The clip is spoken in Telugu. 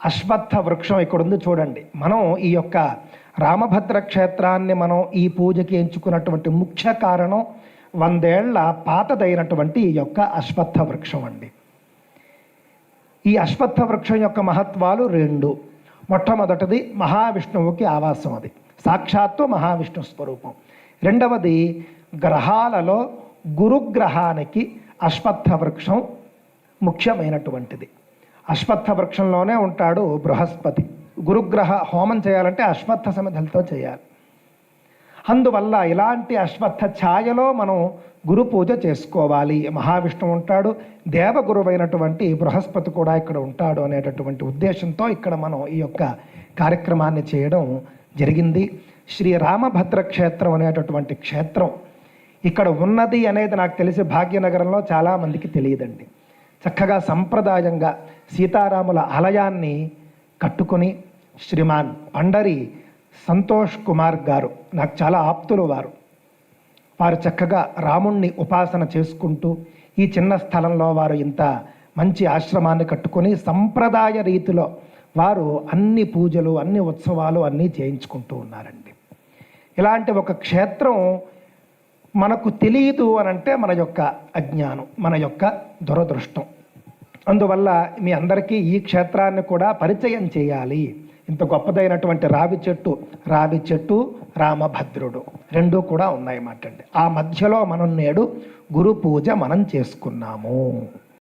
అశ్వత్థ వృక్షం ఇక్కడ ఉంది చూడండి. మనం ఈ యొక్క రామభద్ర క్షేత్రాన్ని మనం ఈ పూజకి ఎంచుకున్నటువంటి ముఖ్య కారణం 100 ఏళ్ల పాతదైనటువంటి ఈ యొక్క అశ్వత్థ వృక్షం అండి. ఈ అశ్వత్థ వృక్షం యొక్క మహత్వాలు 2. మొట్టమొదటిది మహావిష్ణువుకి ఆవాసం, అది సాక్షాత్తు మహావిష్ణు స్వరూపం. రెండవది గ్రహాలలో గురుగ్రహానికి అశ్వత్థ వృక్షం ముఖ్యమైనటువంటిది. అశ్వత్థ వృక్షంలోనే ఉంటాడు బృహస్పతి. గురుగ్రహ హోమం చేయాలంటే అశ్వత్థ సమిధలతో చేయాలి. అందువల్ల ఇలాంటి అశ్వత్థ ఛాయలో మనం గురు పూజ చేసుకోవాలి. మహావిష్ణువు ఉంటాడు, దేవగురువైనటువంటి బృహస్పతి కూడా ఇక్కడ ఉంటాడు అనేటటువంటి ఉద్దేశంతో ఇక్కడ మనం ఈ యొక్క కార్యక్రమాన్ని చేయడం జరిగింది. శ్రీ రామభద్ర క్షేత్రం అనేటటువంటి క్షేత్రం ఇక్కడ ఉన్నది అనేది నాకు తెలిసి భాగ్యనగరంలో చాలామందికి తెలియదండి. చక్కగా సంప్రదాయంగా సీతారాముల ఆలయాన్ని కట్టుకొని శ్రీమాన్ పండరి సంతోష్ కుమార్ గారు, నాకు చాలా ఆప్తులు వారు చక్కగా రాముణ్ణి ఉపాసన చేసుకుంటూ ఈ చిన్న స్థలంలో వారు ఇంత మంచి ఆశ్రమాన్ని కట్టుకొని సంప్రదాయ రీతిలో వారు అన్ని పూజలు, అన్ని ఉత్సవాలు అన్నీ చేయించుకుంటూ ఉన్నారండి. ఇలాంటి ఒక క్షేత్రం మనకు తెలియదు అనంటే మన యొక్క అజ్ఞానం, మన యొక్క దురదృష్టం. అందువల్ల మీ అందరికీ ఈ క్షేత్రాన్ని కూడా పరిచయం చేయాలి. ఇంత గొప్పదైనటువంటి రావి చెట్టు రామభద్రుడు 2 కూడా ఉన్నాయన్నమాట అండి. ఆ మధ్యలో మనం నేడు గురు పూజ మనం చేసుకున్నాము.